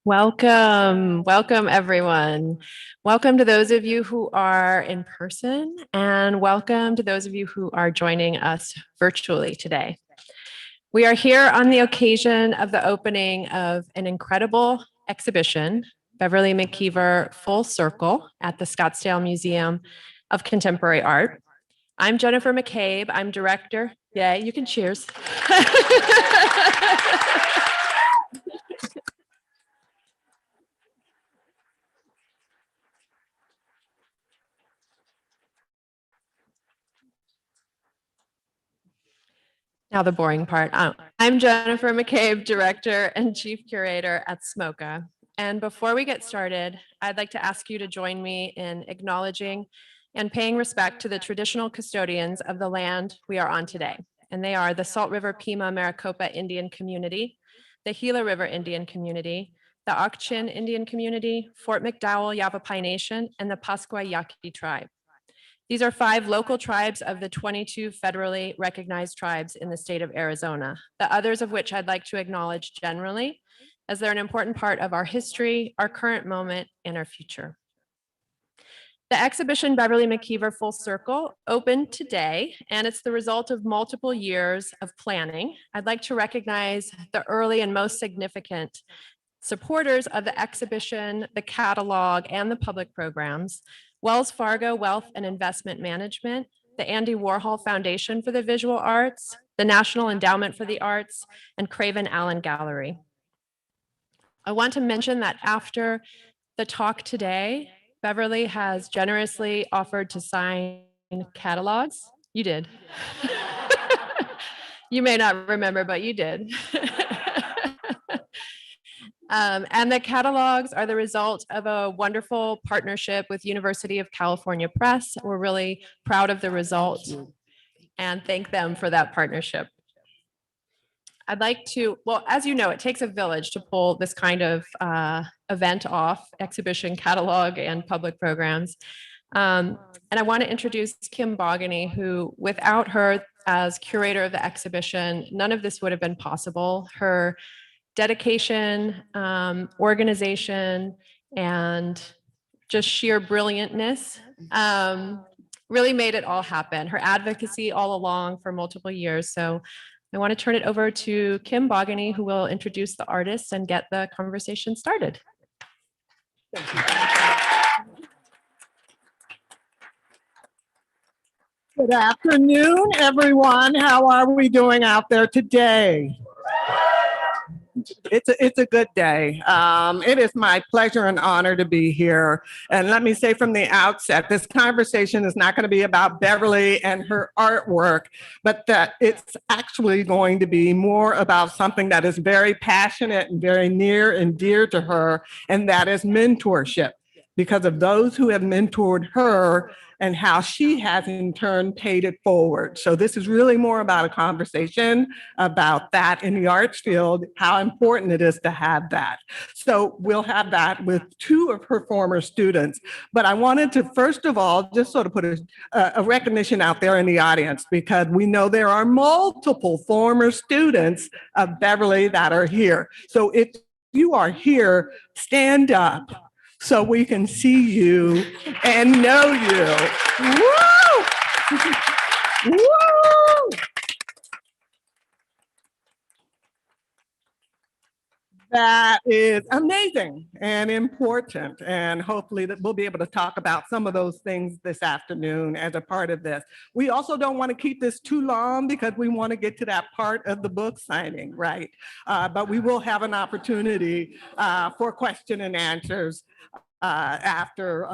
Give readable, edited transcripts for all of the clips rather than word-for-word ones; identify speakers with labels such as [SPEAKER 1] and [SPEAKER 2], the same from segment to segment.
[SPEAKER 1] Welcome everyone. Welcome to those of you who are in person and welcome to those of you who are joining us virtually today. We are here on the occasion of the opening of an incredible exhibition, Beverly McIver Full Circle at the Scottsdale Museum of Contemporary Art. I'm Jennifer McCabe. I'm director. Yeah, you can cheers. Now the boring part. I'm Jennifer McCabe, Director and Chief Curator at SMOCA. And before we get started, I'd like to ask you to join me in acknowledging and paying respect to the traditional custodians of the land we are on today. And they are the Salt River Pima Maricopa Indian Community, the Gila River Indian Community, the Auchin Indian Community, Fort McDowell Yavapai Nation, and the Pascua Yaqui Tribe. These are 5 local tribes of the 22 federally recognized tribes in the state of Arizona, the others of which I'd like to acknowledge generally, as they're an important part of our history, our current moment, and our future. The exhibition Beverly McIver Full Circle opened today, and it's the result of multiple years of planning. I'd like to recognize the early and most significant supporters of the exhibition, the catalog, and the public programs: Wells Fargo Wealth and Investment Management, the Andy Warhol Foundation for the Visual Arts, the National Endowment for the Arts, and Craven Allen Gallery. I want to mention that after the talk today, Beverly has generously offered to sign catalogs. You did. You may not remember, but you did. And the catalogs are the result of a wonderful partnership with University of California Press. We're really proud of the result and thank them for that partnership. I'd like to, well, as you know, it takes a village to pull this kind of event off, exhibition, catalog, and public programs. And I want to introduce Kim Bogany, who, without her as curator of the exhibition, none of this would have been possible. Her dedication, organization, and just sheer brilliantness really made it all happen. Her advocacy all along for multiple years. So I want to turn it over to Kim Bogany, who will introduce the artists and get the conversation started.
[SPEAKER 2] Good afternoon, everyone. How are we doing out there today? It's a good day. It is my pleasure and honor to be here. And let me say from the outset, this conversation is not going to be about Beverly and her artwork, but that it's actually going to be more about something that is very passionate and very near and dear to her, and that is mentorship, because of those who have mentored her and how she has in turn paid it forward. So this is really more about a conversation about that in the arts field, how important it is to have that. So we'll have that with 2 of her former students. But I wanted to, first of all, just sort of put a recognition out there in the audience, because we know there are multiple former students of Beverly that are here. So if you are here, stand up so we can see you and know you. Woo! Woo! That is amazing and important, and hopefully that we'll be able to talk about some of those things this afternoon as a part of this. We also don't want to keep this too long because we want to get to that part of the book signing, right? But we will have an opportunity for question and answers after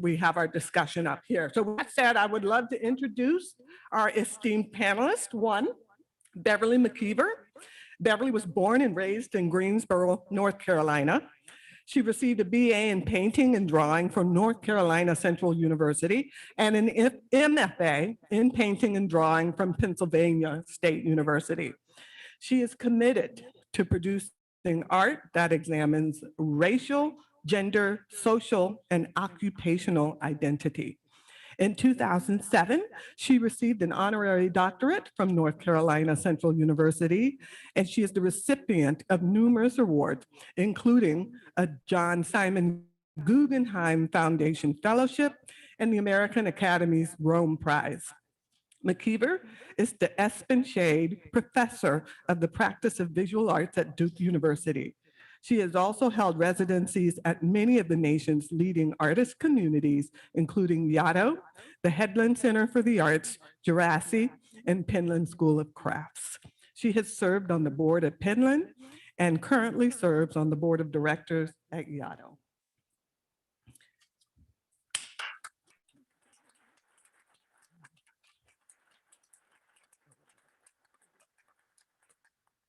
[SPEAKER 2] we have our discussion up here. So with that said, I would love to introduce our esteemed panelist. 1, Beverly McIver. Beverly was born and raised in Greensboro, North Carolina. She received a BA in painting and drawing from North Carolina Central University and an MFA in painting and drawing from Pennsylvania State University. She is committed to producing art that examines racial, gender, social, and occupational identity. In 2007, she received an honorary doctorate from North Carolina Central University, and she is the recipient of numerous awards, including a John Simon Guggenheim Foundation Fellowship and the American Academy's Rome Prize. McIver is the Espen Shade Professor of the Practice of Visual Arts at Duke University. She has also held residencies at many of the nation's leading artist communities, including Yaddo, the Headland Center for the Arts, Jurassic, and Penland School of Crafts. She has served on the board at Penland and currently serves on the board of directors at Yaddo.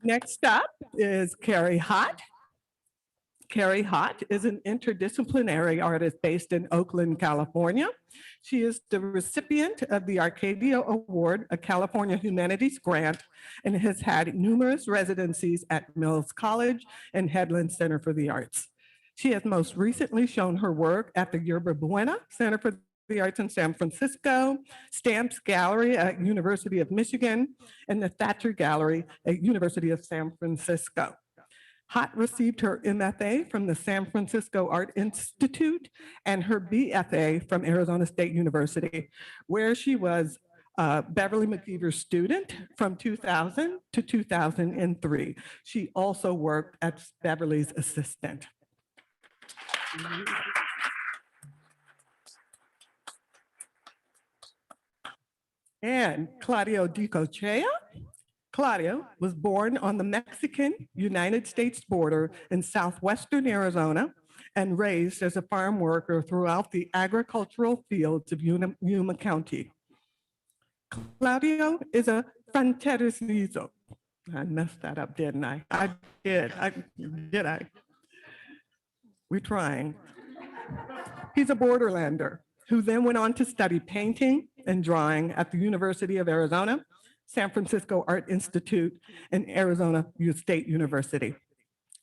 [SPEAKER 2] Next up is Carrie Hott. Carrie Hott is an interdisciplinary artist based in Oakland, California. She is the recipient of the Arcadia Award, a California Humanities Grant, and has had numerous residencies at Mills College and Headland Center for the Arts. She has most recently shown her work at the Yerba Buena Center for the Arts in San Francisco, Stamps Gallery at University of Michigan, and the Thatcher Gallery at University of San Francisco. Hott received her MFA from the San Francisco Art Institute and her BFA from Arizona State University, where she was a Beverly McIver student from 2000 to 2003. She also worked as Beverly's assistant. And Claudio Di Cochea. Claudio was born on the Mexican-United States border in southwestern Arizona and raised as a farm worker throughout the agricultural fields of Yuma County. Claudio is a fronterizo. I messed that up, didn't I? I did. Did I? We're trying. He's a borderlander who then went on to study painting and drawing at the University of Arizona, San Francisco Art Institute, and Arizona State University.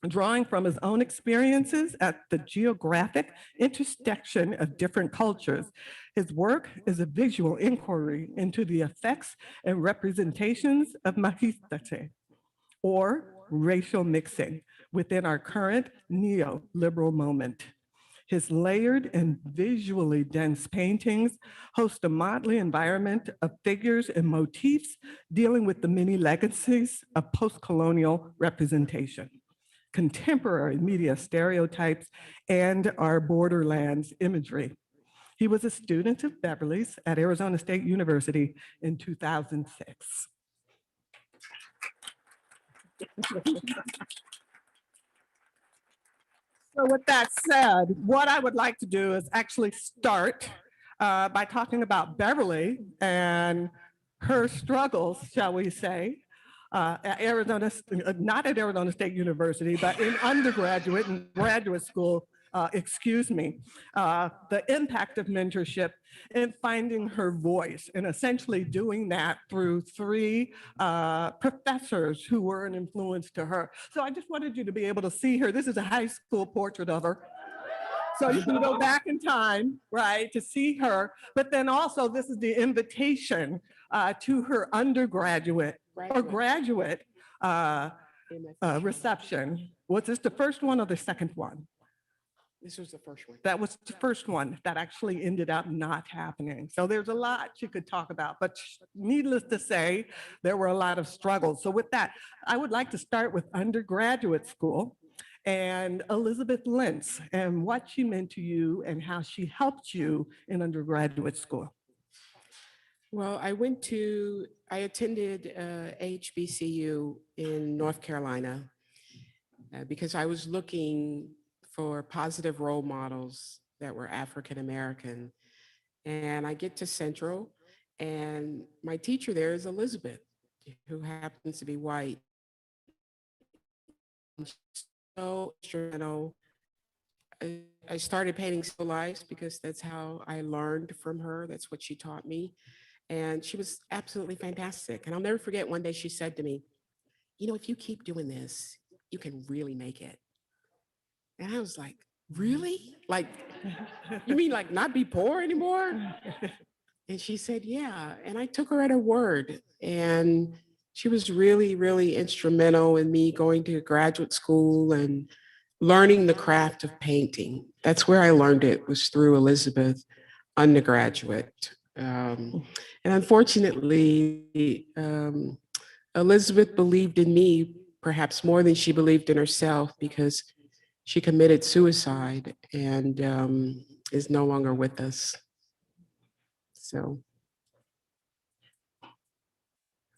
[SPEAKER 2] Drawing from his own experiences at the geographic intersection of different cultures, his work is a visual inquiry into the effects and representations of mestizaje, or racial mixing, within our current neoliberal moment. His layered and visually dense paintings host a motley environment of figures and motifs dealing with the many legacies of post-colonial representation, contemporary media stereotypes, and our borderlands imagery. He was a student of Beverlys at Arizona State University in 2006. So with that said, what I would like to do is actually start by talking about Beverly and her struggles, shall we say, at Arizona, not at Arizona State University, but in undergraduate and graduate school, the impact of mentorship in finding her voice and essentially doing that through three professors who were an influence to her. So I just wanted you to be able to see her. This is a high school portrait of her. So you can go back in time, right, to see her. But then also this is the invitation to her undergraduate or graduate reception. Was this the first one or the second one?
[SPEAKER 3] This was the first one.
[SPEAKER 2] That was the first one that actually ended up not happening. So there's a lot you could talk about, but needless to say, there were a lot of struggles. So with that, I would like to start with undergraduate school and Elizabeth Lentz and what she meant to you and how she helped you in undergraduate school.
[SPEAKER 3] Well, I attended HBCU in North Carolina because I was looking for positive role models that were African American. And I get to Central, and my teacher there is Elizabeth, who happens to be white. So instrumental. I started painting still lifes because that's how I learned from her. That's what she taught me. And she was absolutely fantastic. And I'll never forget one day she said to me, you know, if you keep doing this, you can really make it. And I was like, really? Like, you mean like not be poor anymore? And she said, yeah. And I took her at her word. And she was really, really instrumental in me going to graduate school and learning the craft of painting. That's where I learned it, was through Elizabeth, undergraduate. And unfortunately, Elizabeth believed in me perhaps more than she believed in herself, because she committed suicide and is no longer with us. So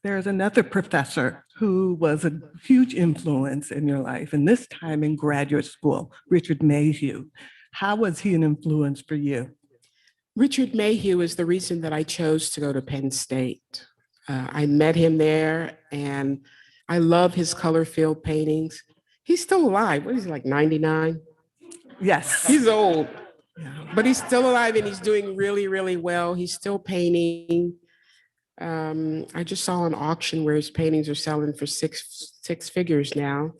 [SPEAKER 2] There's another professor who was a huge influence in your life, and this time in graduate school, Richard Mayhew. How was he an influence for you?
[SPEAKER 3] Richard Mayhew is the reason that I chose to go to Penn State. I met him there, and I love his color field paintings. He's still alive. What is he, like 99?
[SPEAKER 2] Yes.
[SPEAKER 3] He's old, but he's still alive and he's doing really, really well. He's still painting. I just saw an auction where his paintings are selling for six figures now.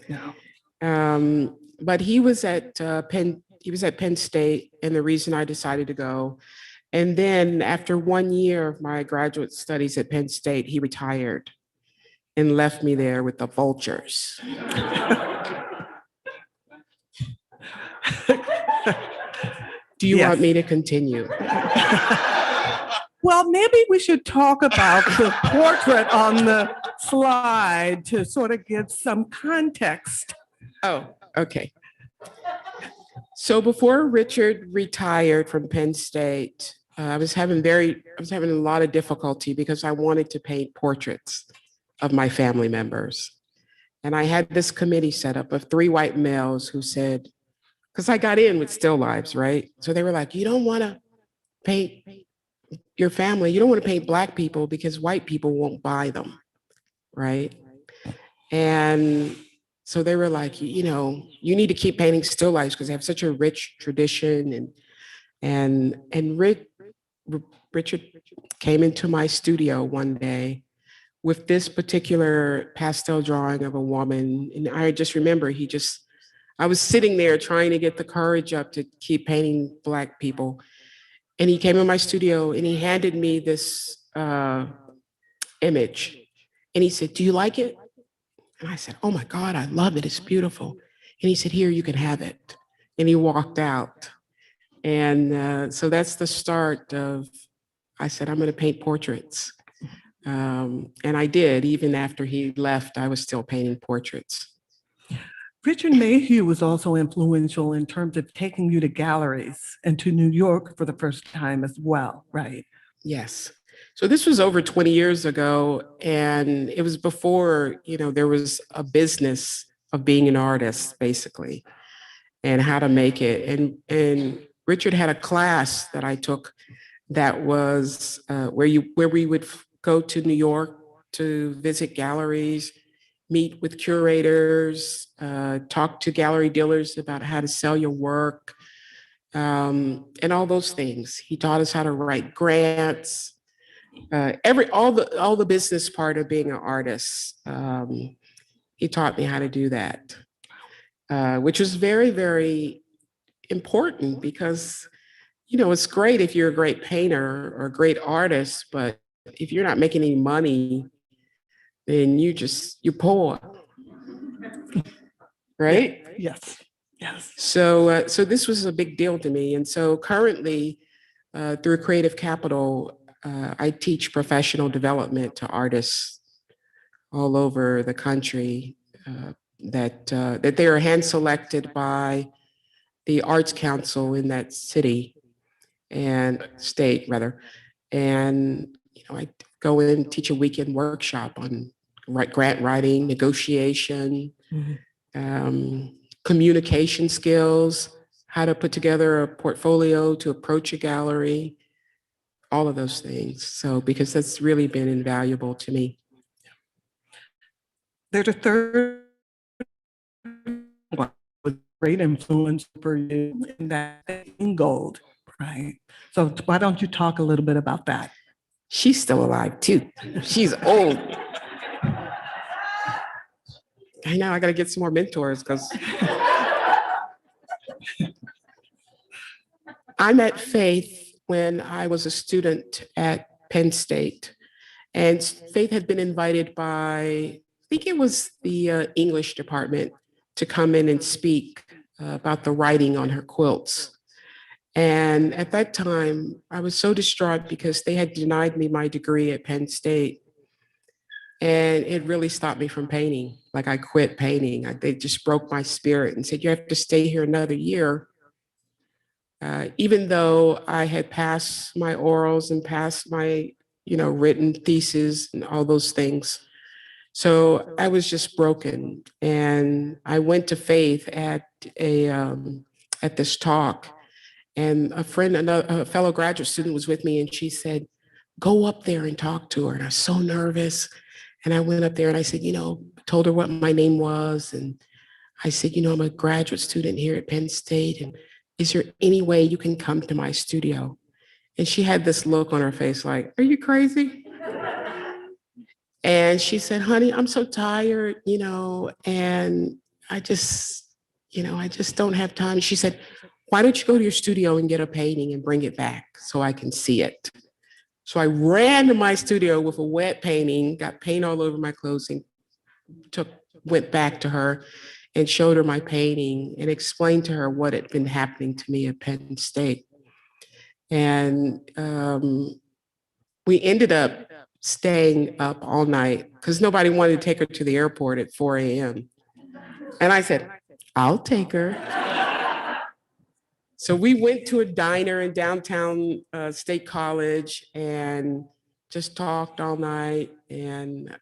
[SPEAKER 2] No.
[SPEAKER 3] But he was at Penn State, and the reason I decided to go. And then after 1 year of my graduate studies at Penn State, he retired and left me there with the vultures. Do you want me to continue?
[SPEAKER 2] Well, maybe we should talk about the portrait on the slide to sort of give some context.
[SPEAKER 3] Oh, okay. So before Richard retired from Penn State, I was having a lot of difficulty because I wanted to paint portraits of my family members. And I had this committee set up of 3 white males who said, because I got in with still lives, right? So they were like, you don't want to paint your family. You don't want to paint Black people because white people won't buy them, right? And so they were like, you know, you need to keep painting still lives because they have such a rich tradition. And Richard came into my studio one day with this particular pastel drawing of a woman. And I just remember I was sitting there trying to get the courage up to keep painting Black people. And he came in my studio and he handed me this image. And he said, do you like it? And I said, oh my God, I love it. It's beautiful. And he said, here, you can have it. And he walked out. And so that's the start of, I said, I'm going to paint portraits. And I did. Even after he left, I was still painting portraits.
[SPEAKER 2] Richard Mayhew was also influential in terms of taking you to galleries and to New York for the first time as well, right?
[SPEAKER 3] Yes. So this was over 20 years ago, and it was before, you know, there was a business of being an artist, basically, and how to make it. And Richard had a class that I took that was where we would go to New York to visit galleries, meet with curators, talk to gallery dealers about how to sell your work, and all those things. He taught us how to write grants, all the business part of being an artist. He taught me how to do that, which was very, very important because, you know, it's great if you're a great painter or a great artist, but if you're not making any money, then you're poor, right?
[SPEAKER 2] Yes. Yes.
[SPEAKER 3] So this was a big deal to me. And so currently, through Creative Capital, I teach professional development to artists all over the country that they are hand selected by the Arts Council in that city and state, rather. And, you know, I go in and teach a weekend workshop on grant writing, negotiation, communication skills, how to put together a portfolio to approach a gallery, all of those things. So, because that's really been invaluable to me.
[SPEAKER 2] There's a third one with great influence for you, and that's Gold, right? So why don't you talk a little bit about that?
[SPEAKER 3] She's still alive too. She's old. I know I got to get some more mentors because I met Faith when I was a student at Penn State. And Faith had been invited by, I think it was the English department, to come in and speak about the writing on her quilts. And at that time, I was so distraught because they had denied me my degree at Penn State. And it really stopped me from painting. Like I quit painting. They just broke my spirit and said, you have to stay here another year. Even though I had passed my orals and passed my, written thesis and all those things. So I was just broken. And I went to Faith at at this talk. And a friend, a fellow graduate student was with me, and she said, go up there and talk to her. And I was so nervous. And I went up there and I said, told her what my name was. And I said, I'm a graduate student here at Penn State. And is there any way you can come to my studio? And she had this look on her face like, are you crazy? And she said, honey, I'm so tired, and I just don't have time. She said, why don't you go to your studio and get a painting and bring it back so I can see it? So I ran to my studio with a wet painting, got paint all over my clothes, and went back to her and showed her my painting and explained to her what had been happening to me at Penn State. And we ended up staying up all night because nobody wanted to take her to the airport at 4 a.m. And I said, I'll take her. So we went to a diner in downtown State College and just talked all night. And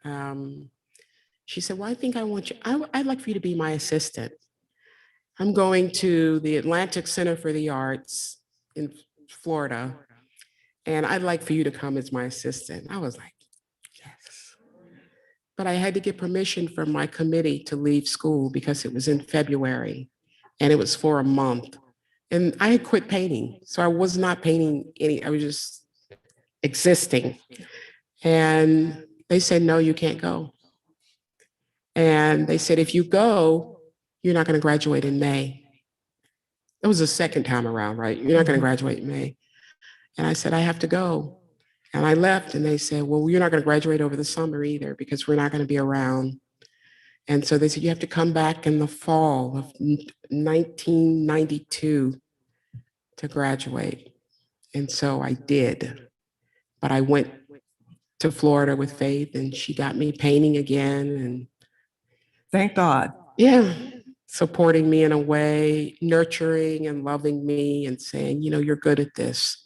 [SPEAKER 3] she said, well, I think I want you, I'd like for you to be my assistant. I'm going to the Atlantic Center for the Arts in Florida, and I'd like for you to come as my assistant. I was like, yes. But I had to get permission from my committee to leave school because it was in February and it was for a month. And I had quit painting. So I was not painting I was just existing. And they said, no, you can't go. And they said, if you go, you're not going to graduate in May. That was the second time around, right? You're not going to graduate in May. And I said, I have to go. And I left, and they said, well, you're not going to graduate over the summer either because we're not going to be around. And so they said, you have to come back in the fall of 1992 to graduate. And so I did. But I went to Florida with Faith, and she got me painting again. And
[SPEAKER 2] thank God.
[SPEAKER 3] Yeah, supporting me in a way, nurturing and loving me and saying, you're good at this.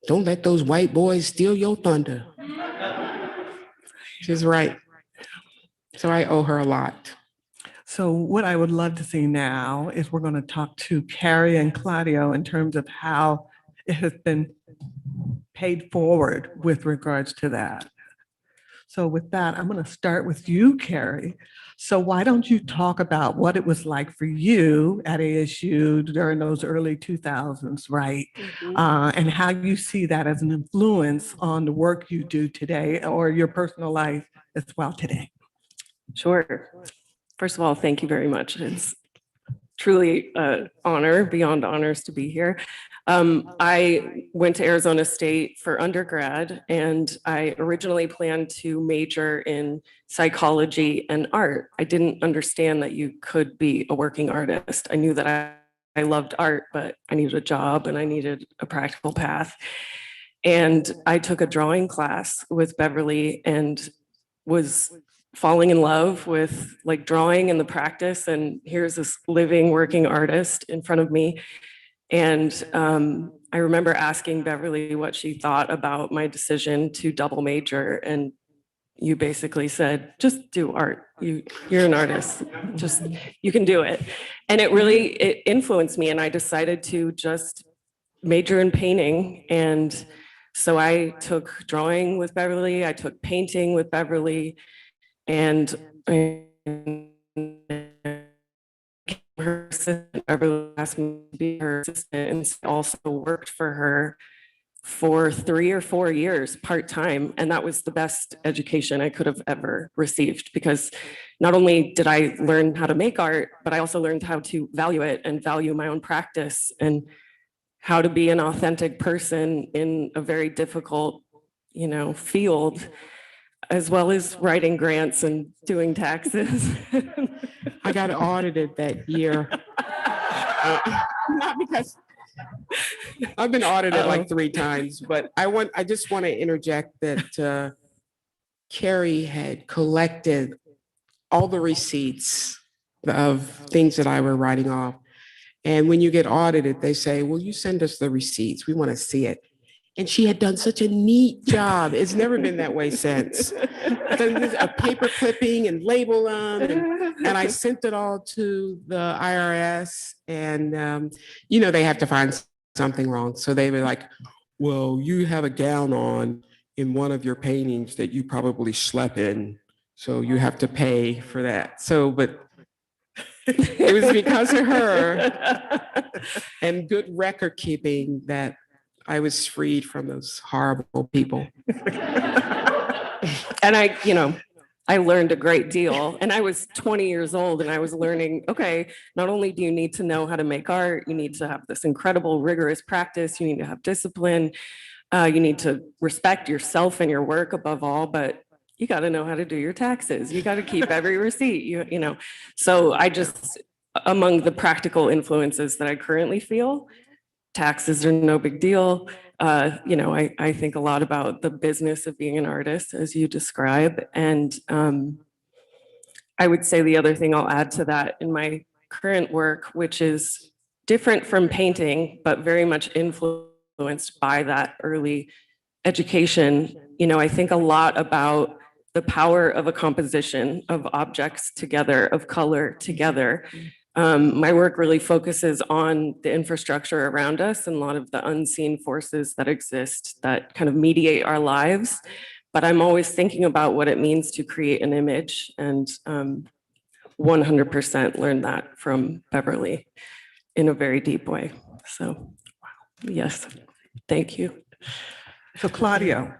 [SPEAKER 3] Don't let those white boys steal your thunder. She's right. So I owe her a lot.
[SPEAKER 2] So what I would love to see now is we're going to talk to Carrie and Claudio in terms of how it has been paid forward with regards to that. So with that, I'm going to start with you, Carrie. So why don't you talk about what it was like for you at ASU during those early 2000s, right? And how you see that as an influence on the work you do today or your personal life as well today.
[SPEAKER 4] Sure. First of all, thank you very much. It's truly an honor, beyond honors, to be here. I went to Arizona State for undergrad, and I originally planned to major in psychology and art. I didn't understand that you could be a working artist. I knew that I loved art, but I needed a job and I needed a practical path. And I took a drawing class with Beverly and was falling in love with like drawing and the practice. And here's this living, working artist in front of me. And I remember asking Beverly what she thought about my decision to double major. And you basically said, just do art. You're an artist. Just, you can do it. And it influenced me. And I decided to just major in painting. And so I took drawing with Beverly. I took painting with Beverly. And her assistant, Beverly asked me to be her assistant, and also worked for her for 3 or 4 years part-time. And that was the best education I could have ever received, because not only did I learn how to make art, but I also learned how to value it and value my own practice and how to be an authentic person in a very difficult, field, as well as writing grants and doing taxes.
[SPEAKER 3] I got audited that year. Not because I've been audited like 3 times, but I just want to interject that Carrie had collected all the receipts of things that I were writing off. And when you get audited, they say, "Well, you send us the receipts. We want to see it." And she had done such a neat job. It's never been that way since. A paper clipping and label them. And I sent it all to the IRS. And, they have to find something wrong. So they were like, "Well, you have a gown on in one of your paintings that you probably slept in. So you have to pay for that." So, but it was because of her and good record keeping that I was freed from those horrible people.
[SPEAKER 4] And I learned a great deal, and I was 20 years old and I was learning, okay, not only do you need to know how to make art, you need to have this incredible rigorous practice, you need to have discipline, you need to respect yourself and your work above all, but you got to know how to do your taxes. You got to keep every receipt, So I just, among the practical influences that I currently feel, taxes are no big deal. I think a lot about the business of being an artist, as you describe. And I would say the other thing I'll add to that in my current work, which is different from painting, but very much influenced by that early education. I think a lot about the power of a composition of objects together, of color together. My work really focuses on the infrastructure around us and a lot of the unseen forces that exist that kind of mediate our lives. But I'm always thinking about what it means to create an image, and 100% learned that from Beverly in a very deep way. So, yes, thank you.
[SPEAKER 2] So Claudio,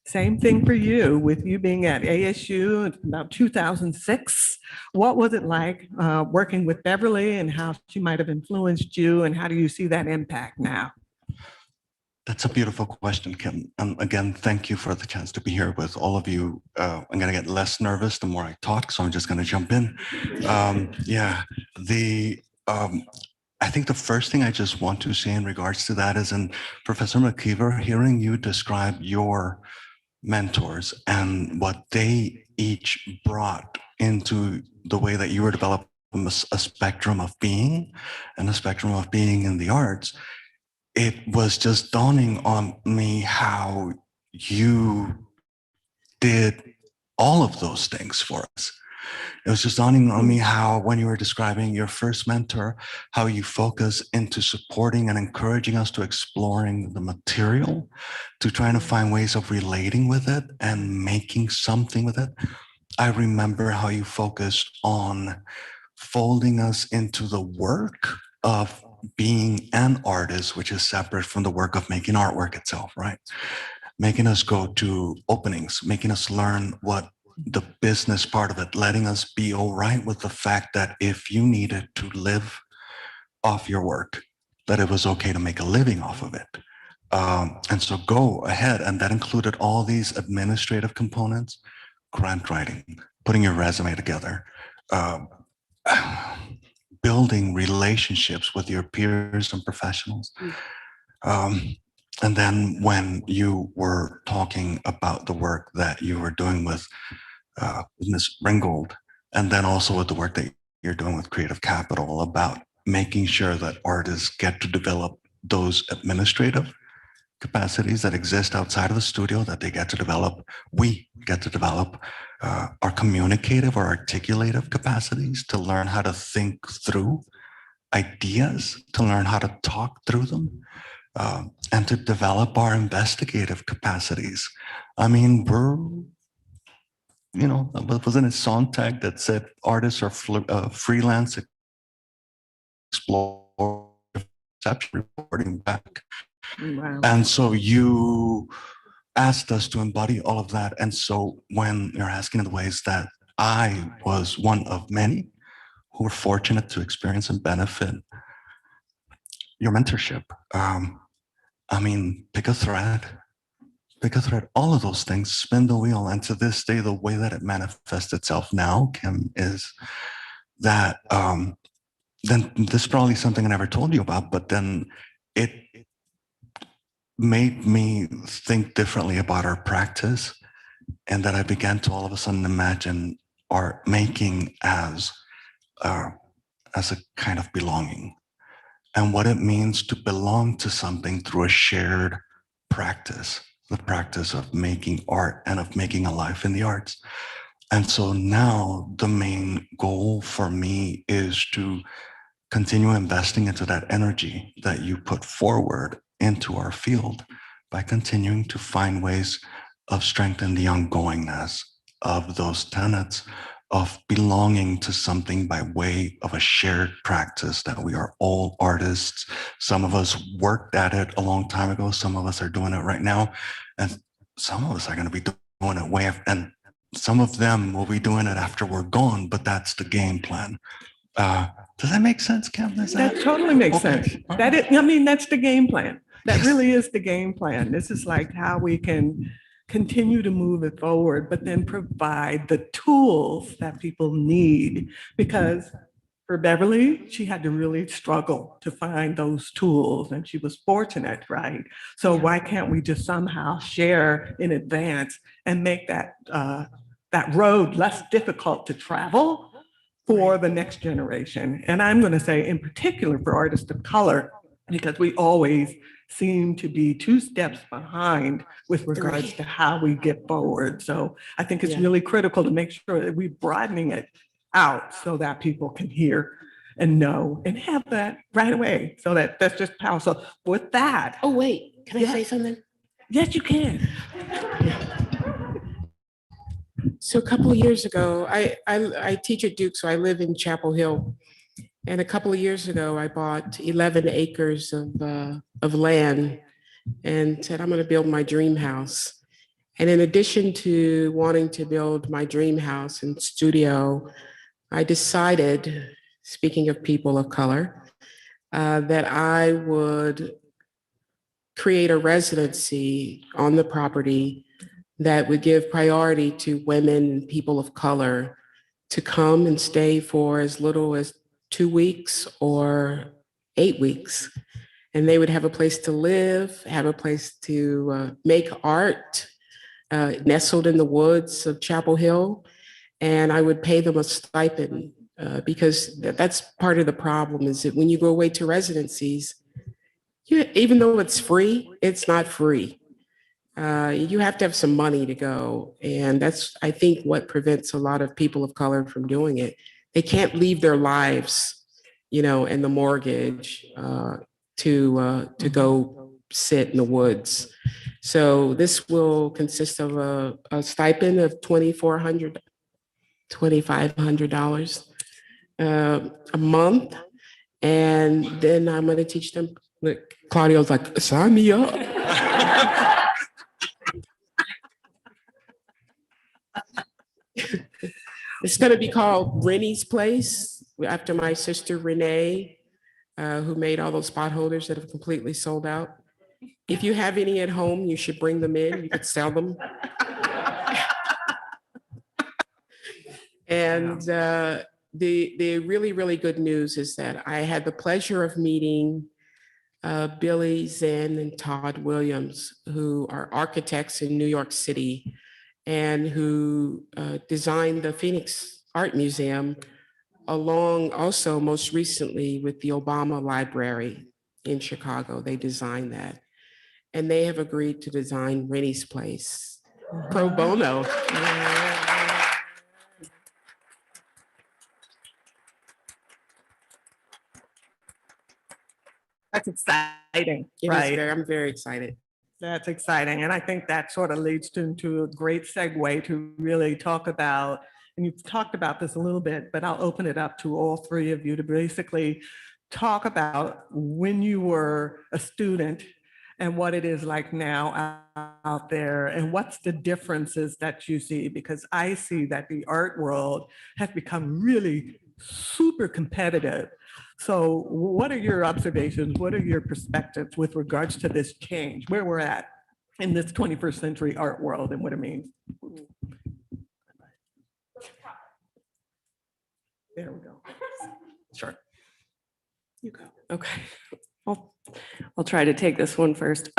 [SPEAKER 2] same thing for you, with you being at ASU in about 2006. What was it like working with Beverly, and how she might have influenced you, and how do you see that impact now?
[SPEAKER 5] That's a beautiful question, Kim. And again, thank you for the chance to be here with all of you. I'm going to get less nervous the more I talk, so I'm just going to jump in. I think the first thing I just want to say in regards to that is, in Professor McIver, hearing you describe your mentors and what they each brought into the way that you were developing a spectrum of being, and a spectrum of being in the arts, it was just dawning on me how you did all of those things for us. It was just dawning on me how, when you were describing your first mentor, how you focus into supporting and encouraging us to exploring the material, to trying to find ways of relating with it and making something with it. I remember how you focused on folding us into the work of being an artist, which is separate from the work of making artwork itself, right? Making us go to openings, making us learn what the business part of it, letting us be all right with the fact that if you needed to live off your work, that it was okay to make a living off of it. And so go ahead. And that included all these administrative components, grant writing, putting your resume together, building relationships with your peers and professionals. And then when you were talking about the work that you were doing with Ms. Ringgold, and then also with the work that you're doing with Creative Capital, about making sure that artists get to develop those administrative capacities that exist outside of the studio, that they get to develop, we get to develop our communicative or articulative capacities, to learn how to think through ideas, to learn how to talk through them, and to develop our investigative capacities. I mean, wasn't it Sontag that said artists are freelance explore perception reporting back?
[SPEAKER 2] Wow.
[SPEAKER 5] And so you asked us to embody all of that. And so when you're asking in the ways that I was one of many who were fortunate to experience and benefit your mentorship. I mean, pick a thread, all of those things, spin the wheel. And to this day, the way that it manifests itself now, Kim, is that then this is probably something I never told you about, but then it made me think differently about our practice, and that I began to all of a sudden imagine art making as a kind of belonging, and what it means to belong to something through a shared practice, the practice of making art and of making a life in the arts. And so now the main goal for me is to continue investing into that energy that you put forward into our field by continuing to find ways of strengthening the ongoingness of those tenets of belonging to something by way of a shared practice, that we are all artists. Some of us worked at it a long time ago. Some of us are doing it right now. And some of us are going to be doing it and some of them will be doing it after we're gone, but that's the game plan. Does that make sense, Kim?
[SPEAKER 2] That totally makes
[SPEAKER 5] Okay.
[SPEAKER 2] sense. I mean, that's the game plan. That really is the game plan. This is like how we can continue to move it forward, but then provide the tools that people need. Because for Beverly, she had to really struggle to find those tools, and she was fortunate, right? So why can't we just somehow share in advance and make that road less difficult to travel for the next generation? And I'm going to say in particular for artists of color, because we always seem to be 2 steps behind with regards to how we get forward. So I think it's really critical to make sure that we're broadening it out so that people can hear and know and have that right away. So that's just powerful. So with that.
[SPEAKER 3] Oh, wait, can I say something?
[SPEAKER 2] Yes, you can.
[SPEAKER 3] So a couple of years ago, I teach at Duke, so I live in Chapel Hill. And a couple of years ago, I bought 11 acres of land and said, I'm going to build my dream house. And in addition to wanting to build my dream house and studio, I decided, speaking of people of color, that I would create a residency on the property that would give priority to women and people of color to come and stay for as little as 2 weeks or 8 weeks. And they would have a place to live, have a place to make art, nestled in the woods of Chapel Hill. And I would pay them a stipend because that's part of the problem, is that when you go away to residencies, even though it's free, it's not free. You have to have some money to go. And that's, I think, what prevents a lot of people of color from doing it. They can't leave their lives, and the mortgage to go sit in the woods. So this will consist of a stipend of $2,500 a month. And then I'm going to teach them. Look, Claudio's like, sign me up. It's going to be called Rennie's Place, after my sister Renee, who made all those spot holders that have completely sold out. If you have any at home, you should bring them in. You could sell them. And the really, really good news is that I had the pleasure of meeting Billy Zen and Todd Williams, who are architects in New York City and who designed the Phoenix Art Museum, along also most recently with the Obama Library in Chicago. They designed that. And they have agreed to design Rennie's Place pro bono.
[SPEAKER 2] That's exciting,
[SPEAKER 3] Right.
[SPEAKER 2] right?
[SPEAKER 3] I'm very excited.
[SPEAKER 2] That's exciting. And I think that sort of leads into a great segue to really talk about, and you've talked about this a little bit, but I'll open it up to all 3 of you to basically talk about when you were a student and what it is like now out there, and what's the differences that you see, because I see that the art world has become really super competitive. So what are your observations? What are your perspectives with regards to this change, where we're at in this 21st century art world and what it means? There we go.
[SPEAKER 4] Sure.
[SPEAKER 3] You go.
[SPEAKER 4] Okay. I'll try to take this one first.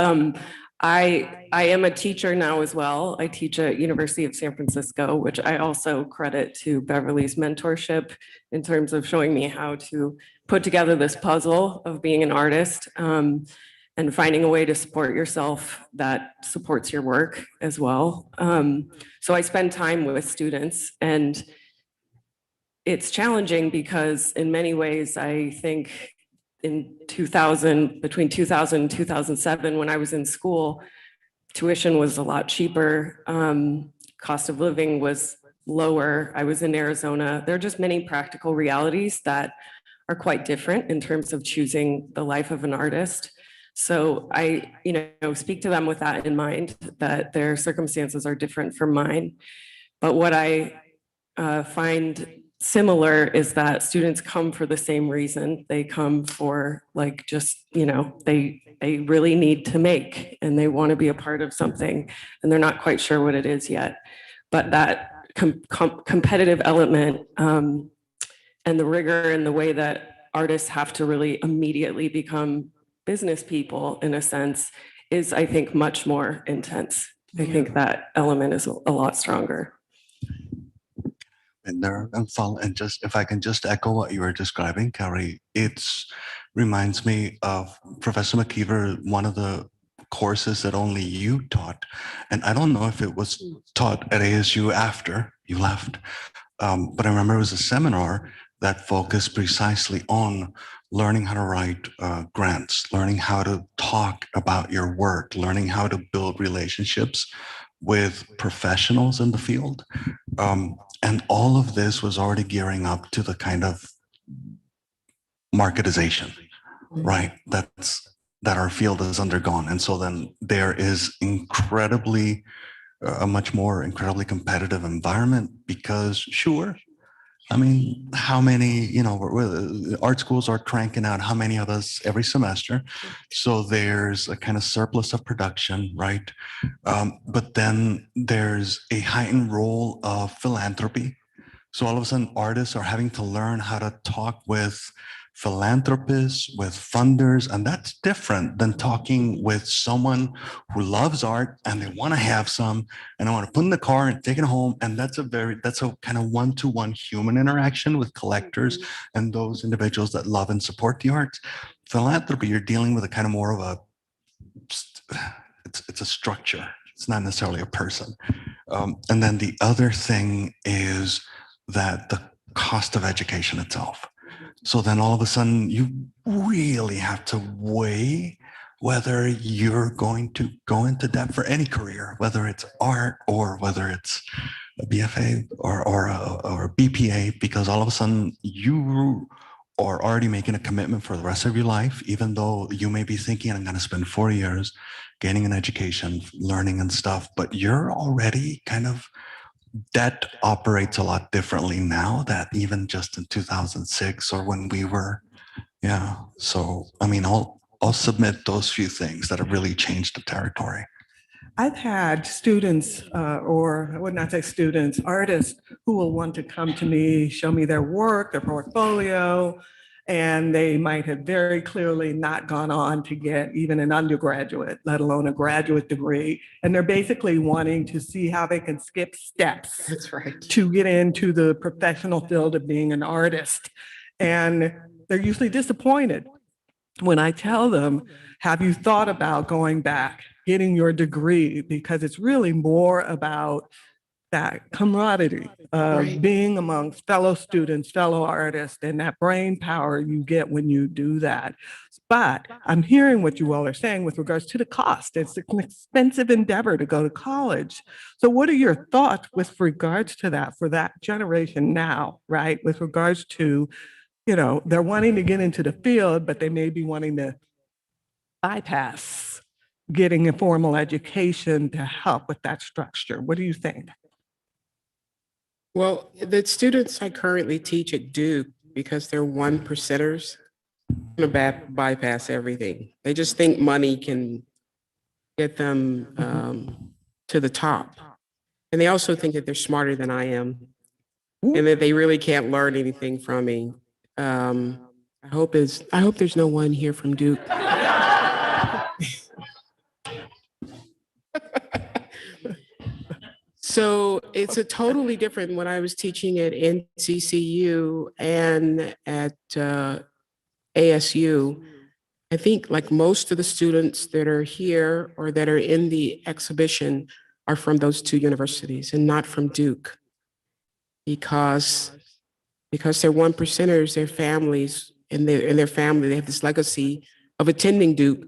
[SPEAKER 4] I am a teacher now as well. I teach at University of San Francisco, which I also credit to Beverly's mentorship in terms of showing me how to put together this puzzle of being an artist, and finding a way to support yourself that supports your work as well. So I spend time with students, and it's challenging because in many ways, I think in between 2000 and 2007, when I was in school, tuition was a lot cheaper. Cost of living was lower. I was in Arizona. There are just many practical realities that are quite different in terms of choosing the life of an artist. So I, speak to them with that in mind, that their circumstances are different from mine. But what I find similar is that students come for the same reason. They come for they really need to make, and they want to be a part of something, and they're not quite sure what it is yet. But that competitive element, and the rigor and the way that artists have to really immediately become business people in a sense is, I think, much more intense. I think that element is a lot stronger.
[SPEAKER 5] And there and follow, and just if I can just echo what you were describing, Carrie, reminds me of Professor McIver, one of the courses that only you taught, and I don't know if it was taught at ASU after you left, but I remember it was a seminar that focused precisely on learning how to write grants, learning how to talk about your work, learning how to build relationships with professionals in the field. And all of this was already gearing up to the kind of marketization, right? That our field has undergone. And so then there is a much more incredibly competitive environment because sure, I mean, how many, art schools are cranking out how many of us every semester. So there's a kind of surplus of production, right? But then there's a heightened role of philanthropy. So all of a sudden artists are having to learn how to talk with philanthropists, with funders, and that's different than talking with someone who loves art and they want to have some and I want to put in the car and take it home. And that's a kind of one-to-one human interaction with collectors and those individuals that love and support the arts. Philanthropy, you're dealing with a kind of more of it's a structure. It's not necessarily a person. And then the other thing is that the cost of education itself. So then all of a sudden you really have to weigh whether you're going to go into debt for any career, whether it's art or whether it's a BFA or a BPA, because all of a sudden you are already making a commitment for the rest of your life, even though you may be thinking, I'm going to spend 4 years gaining an education, learning and stuff, but you're already kind of, debt operates a lot differently now that even just in 2006 or when we were, yeah. So, I mean, I'll submit those few things that have really changed the territory.
[SPEAKER 2] I've had students, or I would not say students, artists who will want to come to me, show me their work, their portfolio, and they might have very clearly not gone on to get even an undergraduate, let alone a graduate degree. And they're basically wanting to see how they can skip steps.
[SPEAKER 3] That's right.
[SPEAKER 2] To get into the professional field of being an artist. And they're usually disappointed when I tell them, have you thought about going back, getting your degree? Because it's really more about that camaraderie of being amongst fellow students, fellow artists, and that brain power you get when you do that. But I'm hearing what you all are saying with regards to the cost. It's an expensive endeavor to go to college. So what are your thoughts with regards to that for that generation now, right? With regards to, they're wanting to get into the field, but they may be wanting to bypass getting a formal education to help with that structure. What do you think?
[SPEAKER 3] Well, the students I currently teach at Duke, because they're one percenters, going to bypass everything. They just think money can get them to the top. And they also think that they're smarter than I am and that they really can't learn anything from me. I hope there's no one here from Duke. So it's a totally different when I was teaching at NCCU and at ASU. I think like most of the students that are here or that are in the exhibition are from those two universities and not from Duke. Because they're one percenters, their families and their family, they have this legacy of attending Duke.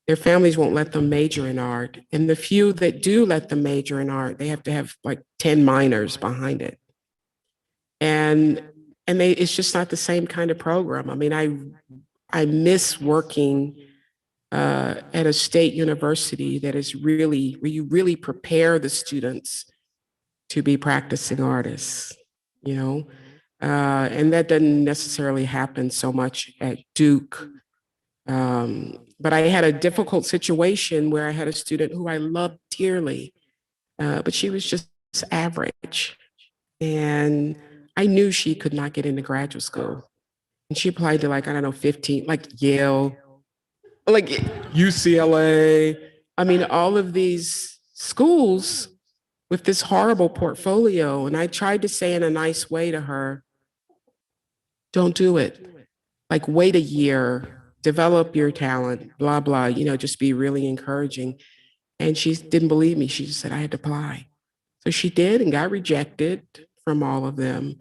[SPEAKER 3] Their families won't let them major in art. And the few that do let them major in art, they have to have like 10 minors behind it. And it's just not the same kind of program. I mean, I miss working at a state university that is really, where you really prepare the students to be practicing artists, you know? And that doesn't necessarily happen so much at Duke. But I had a difficult situation where I had a student who I loved dearly, but she was just average. And I knew she could not get into graduate school. And she applied to like, I don't know, 15, like Yale, like UCLA. I mean, all of these schools with this horrible portfolio. And I tried to say in a nice way to her, don't do it. Like, wait a year, develop your talent, blah, blah, just be really encouraging. And she didn't believe me. She just said I had to apply. So she did and got rejected from all of them.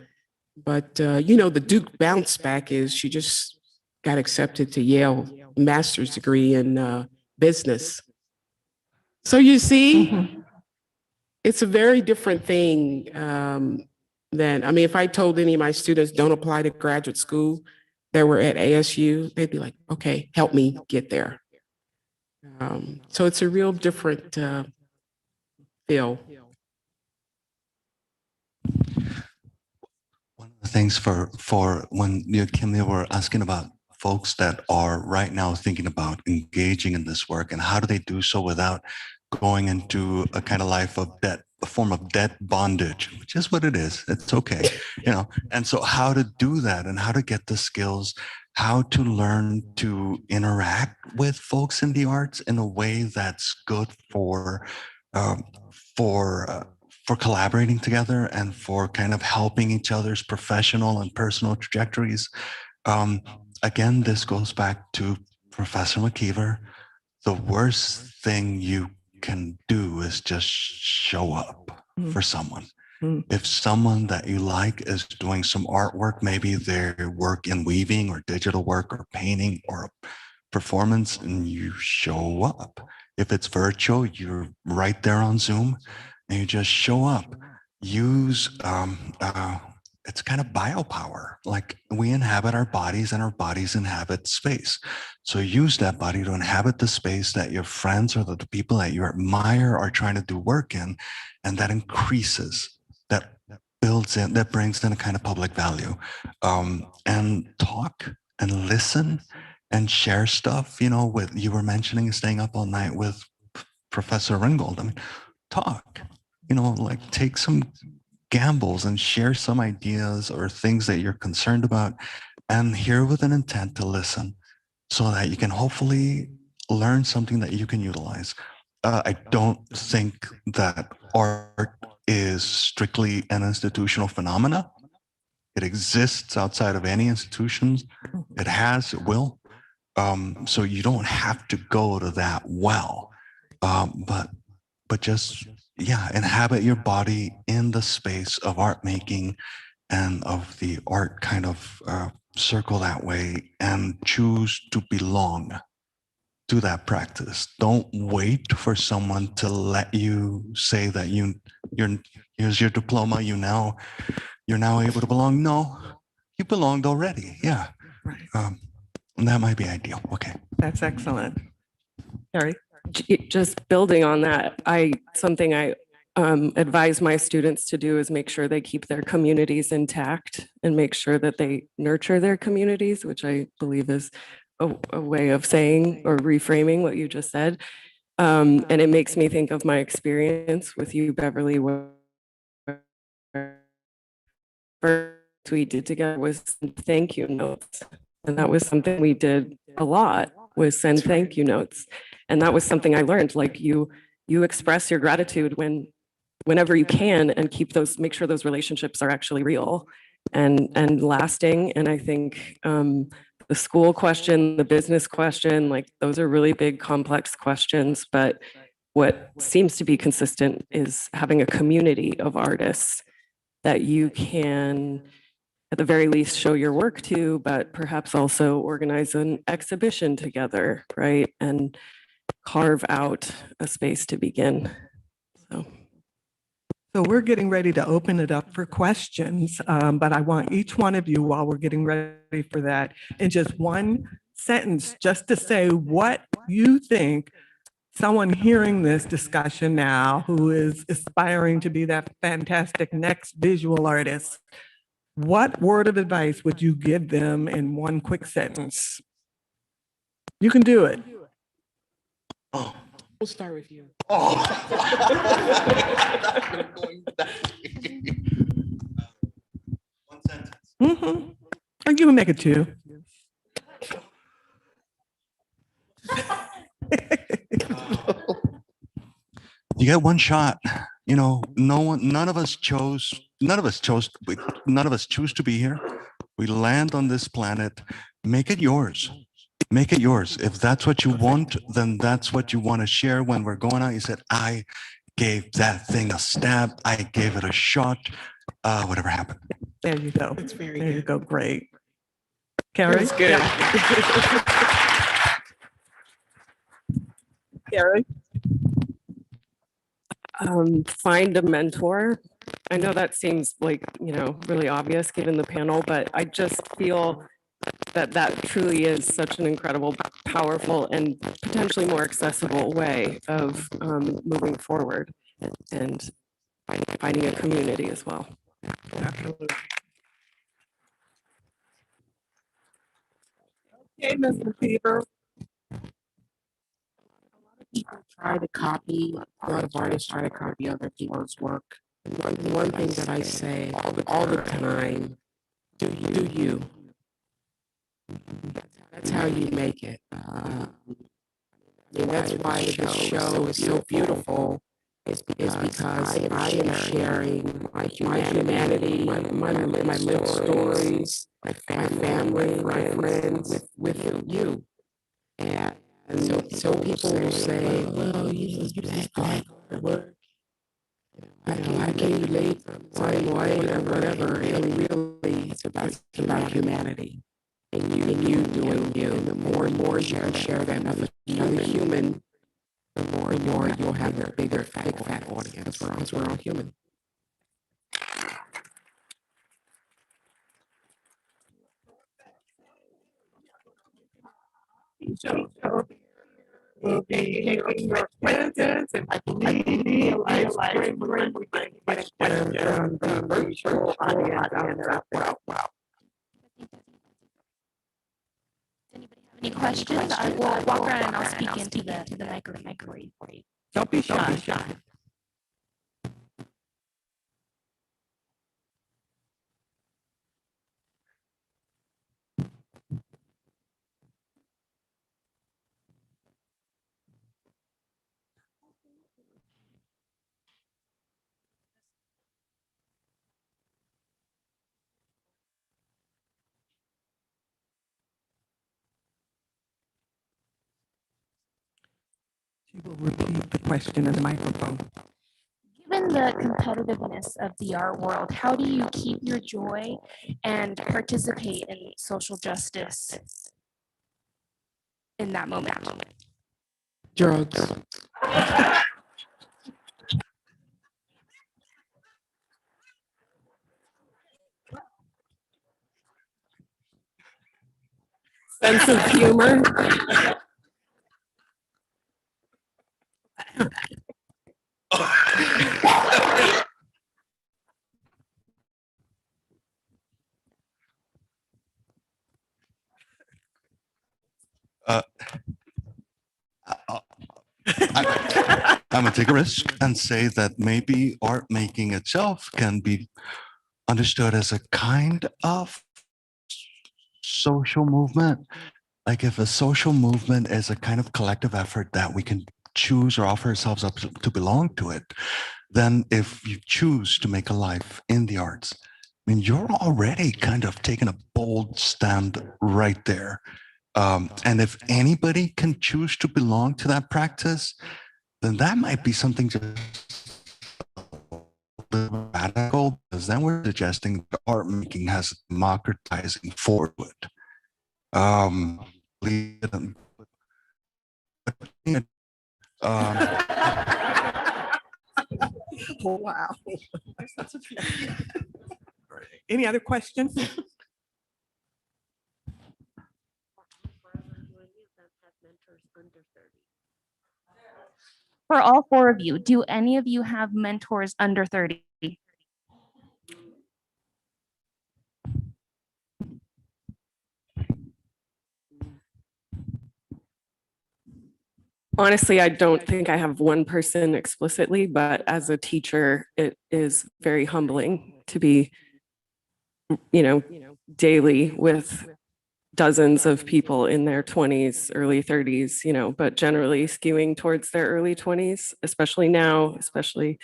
[SPEAKER 3] But, the Duke bounce back is she just got accepted to Yale master's degree in business. So you see, it's a very different thing if I told any of my students don't apply to graduate school that were at ASU, they'd be like, okay, help me get there. So it's a real different feel.
[SPEAKER 5] One of the things for when you, Kim, you were asking about folks that are right now thinking about engaging in this work and how do they do so without going into a kind of life of debt, a form of debt bondage, which is what it is. It's okay, And so how to do that and how to get the skills, how to learn to interact with folks in the arts in a way that's good for collaborating together and for kind of helping each other's professional and personal trajectories. Again, this goes back to Professor McIver. The worst thing you can do is just show up for someone. If someone that you like is doing some artwork, maybe their work in weaving or digital work or painting or performance, and you show up. If it's virtual, you're right there on Zoom and you just show up. Use it's kind of biopower. Like we inhabit our bodies and our bodies inhabit space. So use that body to inhabit the space that your friends or the people that you admire are trying to do work in. And that increases, that builds in, that brings in a kind of public value. And talk and listen and share stuff, with, you were mentioning staying up all night with Professor Ringgold. I mean, talk, like take some gambles and share some ideas or things that you're concerned about and hear with an intent to listen so that you can hopefully learn something that you can utilize. I don't think that art is strictly an institutional phenomena. It exists outside of any institutions. It has, it will. So you don't have to go to that well, but just, inhabit your body in the space of art making and of the art kind of circle that way and choose to belong to that practice. Don't wait for someone to let you say that here's your diploma, you're now able to belong. No, you belonged already. Yeah.
[SPEAKER 2] Right.
[SPEAKER 5] That might be ideal. Okay.
[SPEAKER 2] That's excellent. Terry?
[SPEAKER 4] Just building on that, something I advise my students to do is make sure they keep their communities intact and make sure that they nurture their communities, which I believe is a way of saying or reframing what you just said. And it makes me think of my experience with you, Beverly, where first we did together was thank you notes. And that was something we did a lot, was send thank you notes. And that was something I learned, like you express your gratitude whenever you can and make sure those relationships are actually real and lasting. And I think the school question, the business question, like those are really big, complex questions. But what seems to be consistent is having a community of artists that you can, at the very least, show your work to, but perhaps also organize an exhibition together, right? And carve out a space to begin.
[SPEAKER 2] So we're getting ready to open it up for questions, but I want each one of you, while we're getting ready for that, in just one sentence, just to say what you think someone hearing this discussion now who is aspiring to be that fantastic next visual artist, what word of advice would you give them in one quick sentence? You can do it.
[SPEAKER 5] Oh.
[SPEAKER 3] We'll start with you.
[SPEAKER 5] Oh. One sentence.
[SPEAKER 2] Mm-hmm. Or you can make it two.
[SPEAKER 5] You get one shot. You know, none of us choose to be here. We land on this planet. Make it yours. Make it yours. If that's what you want, then that's what you want to share. When we're going out, you said, I gave that thing a stab. I gave it a shot. Whatever happened.
[SPEAKER 2] There you go.
[SPEAKER 3] That's very
[SPEAKER 2] There you
[SPEAKER 3] good.
[SPEAKER 2] go. Great. Carrie?
[SPEAKER 3] That's good.
[SPEAKER 2] Carrie?
[SPEAKER 4] Find a mentor. I know that seems like, really obvious given the panel, but I just feel that truly is such an incredible, powerful, and potentially more accessible way of moving forward and finding a community as well.
[SPEAKER 2] Absolutely. Okay, Ms. McIver.
[SPEAKER 3] People try to copy, a lot of artists try to copy other people's work. And one thing that I say all the time, do you. That's how you make it. That's why the show is so beautiful. Is because I am sharing my humanity, my lived stories, my family, my friends with you. And so people will say, well, you just like work. I can relate, whatever. And really, it's about humanity. And you doing you. And the more and more you can share that with another human, the more and more you'll have a bigger, fat audience. Because we're all human.
[SPEAKER 2] Will be taking your presence and I believe realize when we get questions from the virtual audience out there. Wow.
[SPEAKER 6] Anybody have any questions? I will walk around and I'll speak into the microphone for you.
[SPEAKER 2] Don't be shy. She will repeat the question in the microphone.
[SPEAKER 6] Given the competitiveness of the art world, how do you keep your joy and participate in social justice in that moment?
[SPEAKER 3] Drugs.
[SPEAKER 4] Sense of humor.
[SPEAKER 5] I'm gonna take a risk and say that maybe art making itself can be understood as a kind of social movement. Like if a social movement is a kind of collective effort that we can choose or offer ourselves up to belong to it, then if you choose to make a life in the arts, I mean, you're already kind of taking a bold stand right there. And if anybody can choose to belong to that practice, then that might be something just radical, because then we're suggesting that art making has a democratizing forward. Um, um,
[SPEAKER 2] Wow. Any other questions?
[SPEAKER 6] For all four of you, do any of you have mentors under 30?
[SPEAKER 4] Honestly, I don't think I have one person explicitly, but as a teacher, it is very humbling to be, daily with dozens of people in their 20s, early 30s, but generally skewing towards their early 20s, especially now, especially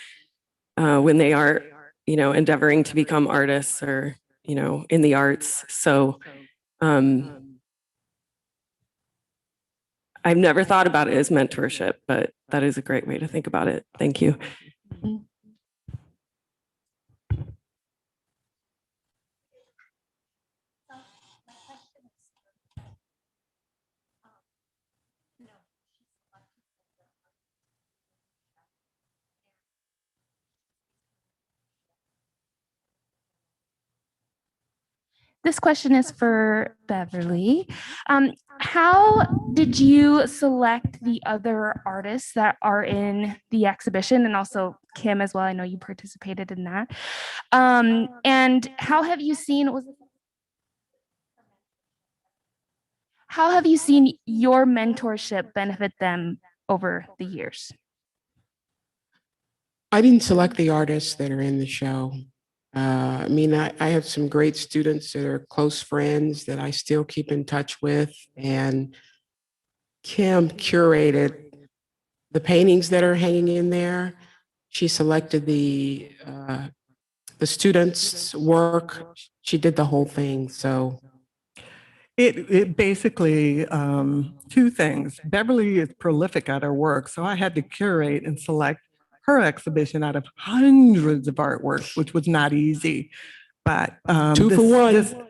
[SPEAKER 4] when they are, endeavoring to become artists or, in the arts. So I've never thought about it as mentorship, but that is a great way to think about it. Thank you.
[SPEAKER 6] This question is for Beverly. How did you select the other artists that are in the exhibition, and also Kim as well? I know you participated in that. And how have you seen your mentorship benefit them over the years?
[SPEAKER 3] I didn't select the artists that are in the show. I have some great students that are close friends that I still keep in touch with, and Kim curated the paintings that are hanging in there. She selected the students' work. She did the whole thing. So
[SPEAKER 2] It basically two things. Beverly is prolific at her work, so I had to curate and select her exhibition out of hundreds of artworks, which was not easy. But
[SPEAKER 3] two for one.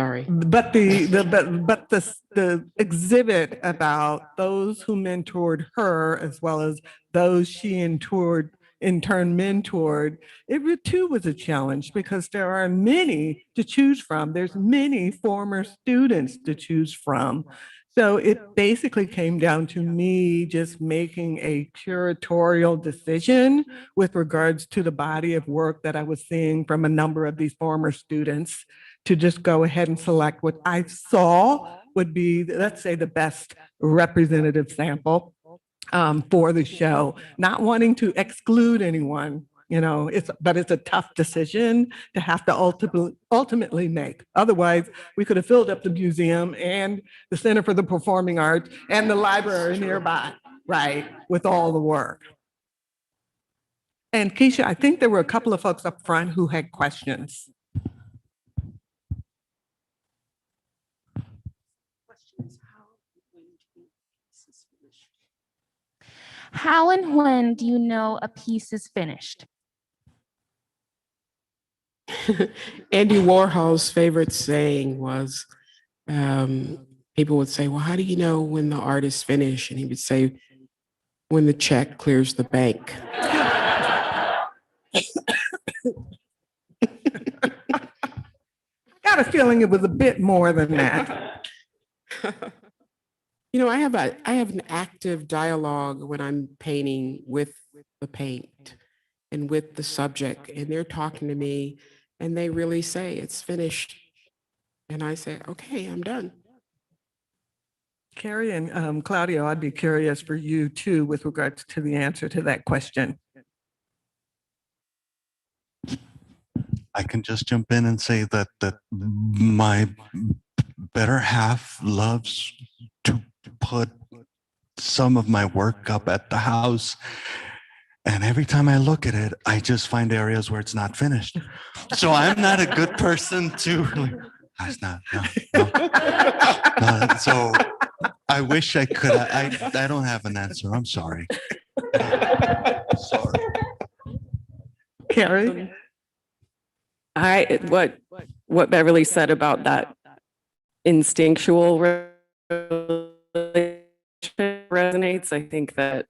[SPEAKER 3] Sorry.
[SPEAKER 2] But the exhibit about those who mentored her, as well as those she in turn mentored, it too was a challenge because there are many to choose from. There's many former students to choose from. So it basically came down to me just making a curatorial decision with regards to the body of work that I was seeing from a number of these former students, to just go ahead and select what I saw would be, let's say, the best representative sample for the show, not wanting to exclude anyone. But it's a tough decision to have to ultimately make. Otherwise, we could have filled up the museum and the Center for the Performing Arts and the library nearby, right, with all the work. And Keisha, I think there were a couple of folks up front who had questions.
[SPEAKER 6] How and when do you know a piece is finished?
[SPEAKER 3] Andy Warhol's favorite saying was, people would say, well, how do you know when the art is finished? And he would say, when the check clears the bank.
[SPEAKER 2] I got a feeling it was a bit more than that.
[SPEAKER 3] I have an active dialogue when I'm painting with the paint and with the subject, and they're talking to me and they really say it's finished. And I say, okay, I'm done.
[SPEAKER 2] Carrie and Claudio, I'd be curious for you too with regards to the answer to that question.
[SPEAKER 5] I can just jump in and say that my better half loves to put some of my work up at the house. And every time I look at it, I just find areas where it's not finished. So I'm not a good person to really, that's not, no. So I wish I could. I don't have an answer. I'm sorry. Sorry.
[SPEAKER 2] Carrie?
[SPEAKER 4] What Beverly said about that instinctual resonates. I think that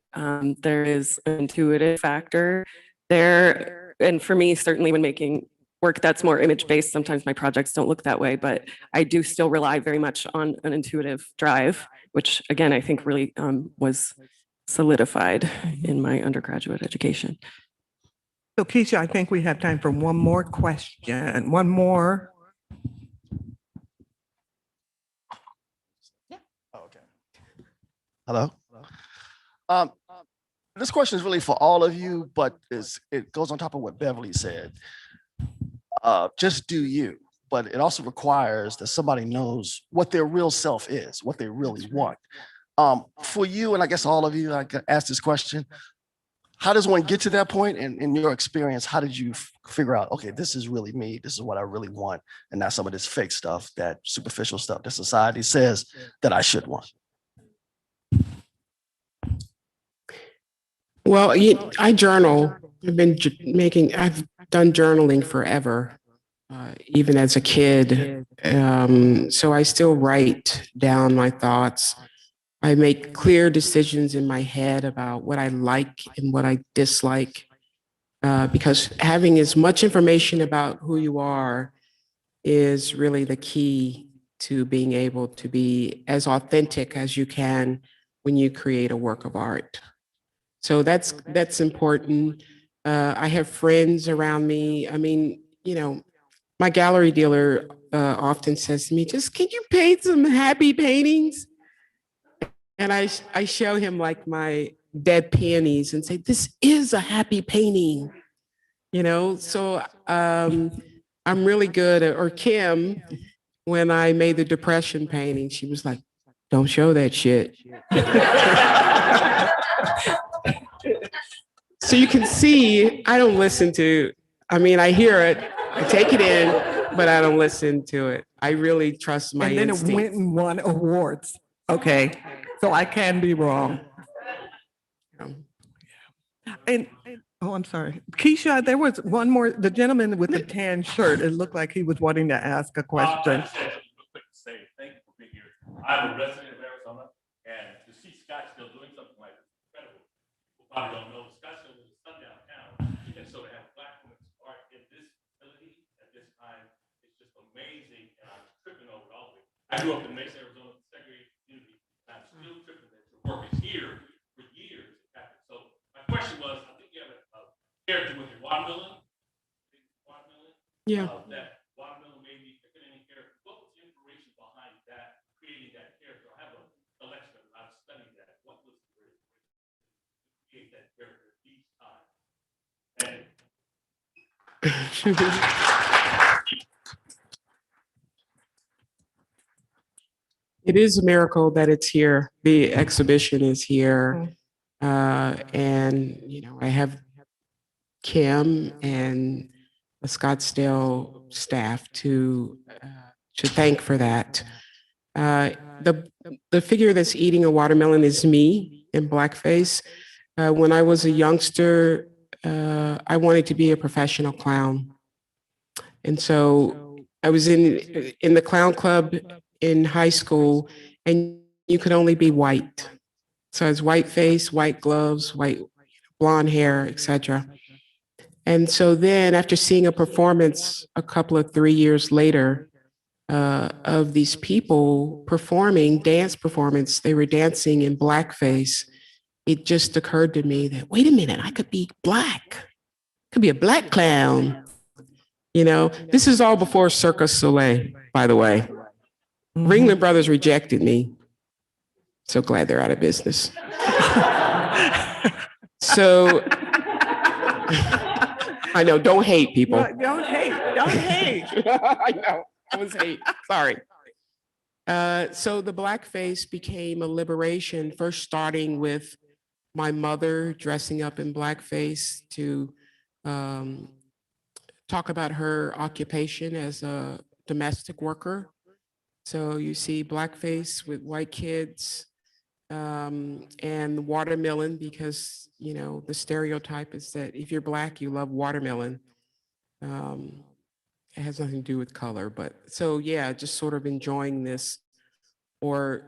[SPEAKER 4] there is an intuitive factor there. And for me, certainly when making work that's more image-based, sometimes my projects don't look that way, but I do still rely very much on an intuitive drive, which again, I think really was solidified in my undergraduate education.
[SPEAKER 2] So Keisha, I think we have time for one more question. One more.
[SPEAKER 7] Okay. Hello. This question is really for all of you, but it goes on top of what Beverly said. Just do you, but it also requires that somebody knows what their real self is, what they really want. For you, and I guess all of you, I can ask this question. How does one get to that point? And in your experience, how did you figure out, okay, this is really me, this is what I really want, and not some of this fake stuff, that superficial stuff that society says that I should want?
[SPEAKER 3] Well, I journal. I've done journaling forever, even as a kid. So I still write down my thoughts. I make clear decisions in my head about what I like and what I dislike, because having as much information about who you are is really the key to being able to be as authentic as you can when you create a work of art. So that's important. I have friends around me. I mean, my gallery dealer often says to me, just, can you paint some happy paintings? And I show him like my dead peonies and say, this is a happy painting, So I'm really good or Kim, when I made the depression painting, she was like, don't show that shit. So you can see, I don't listen to, I hear it, I take it in, but I don't listen to it. I really trust my
[SPEAKER 2] And then
[SPEAKER 3] instincts.
[SPEAKER 2] it went and won awards. Okay, so I can be wrong. And oh, I'm sorry, Keisha. There was one more. The gentleman with the tan shirt. It looked like he was wanting to ask a question.
[SPEAKER 8] Say thank you for being here. I'm a resident of Arizona, and to see Scottsdale doing something like this is incredible. People probably don't know Scottsdale is a sundown town, and so to have Black women's art in this facility at this time is just amazing. And I'm tripping over it all the way. I grew up in Mesa, Arizona, segregated community, and I'm still tripping that your work is here for years. So my question was, I think you have a character with your watermelon.
[SPEAKER 3] Yeah.
[SPEAKER 8] That watermelon made me pick any character. What was the inspiration behind that, creating that character? I have a collection of it. I've studied that. What was the to create that character each time? And
[SPEAKER 3] it is a miracle that it's here. The exhibition is here. And, I have Kim and the Scottsdale staff to thank for that. The figure that's eating a watermelon is me in Blackface. When I was a youngster, I wanted to be a professional clown. And so I was in the clown club in high school, and you could only be white. So it's white face, white gloves, white blonde hair, etc. And so then after seeing a performance a couple of 3 years later of these people performing dance performance, they were dancing in blackface. It just occurred to me that, wait a minute, I could be Black, could be a Black clown. This is all before Cirque du Soleil, by the way. Ringling Brothers rejected me. So glad they're out of business. So I know, don't hate people.
[SPEAKER 2] Don't hate, don't hate.
[SPEAKER 3] I know, I was hate, sorry. So the blackface became a liberation, first starting with my mother dressing up in blackface to talk about her occupation as a domestic worker. So you see blackface with white kids and watermelon, because, you know, the stereotype is that if you're Black, you love watermelon. It has nothing to do with color, but so yeah, just sort of enjoying this, or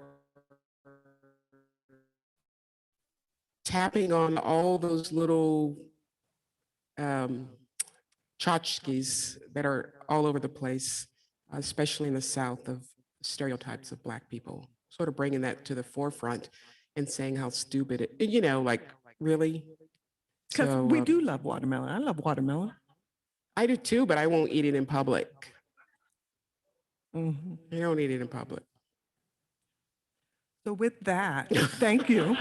[SPEAKER 3] tapping on all those little tchotchkes that are all over the place, especially in the South, of stereotypes of Black people, sort of bringing that to the forefront and saying how stupid it, you know, like, really?
[SPEAKER 2] Because
[SPEAKER 3] So,
[SPEAKER 2] we do love watermelon. I love watermelon.
[SPEAKER 3] I do too, but I won't eat it in public.
[SPEAKER 2] Mhm.
[SPEAKER 3] I don't eat it in public.
[SPEAKER 2] So with that, thank you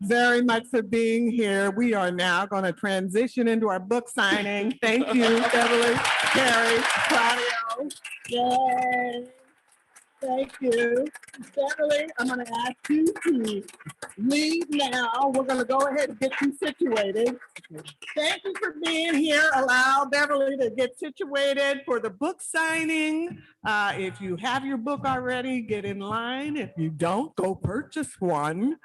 [SPEAKER 2] very much for being here. We are now going to transition into our book signing. Thank you, Beverly, Carrie, Claudio. Yay. Thank you. Beverly, I'm going to ask you to leave now. We're going to go ahead and get you situated. Thank you for being here. Allow Beverly to get situated for the book signing. If you have your book already, get in line. If you don't, go purchase one.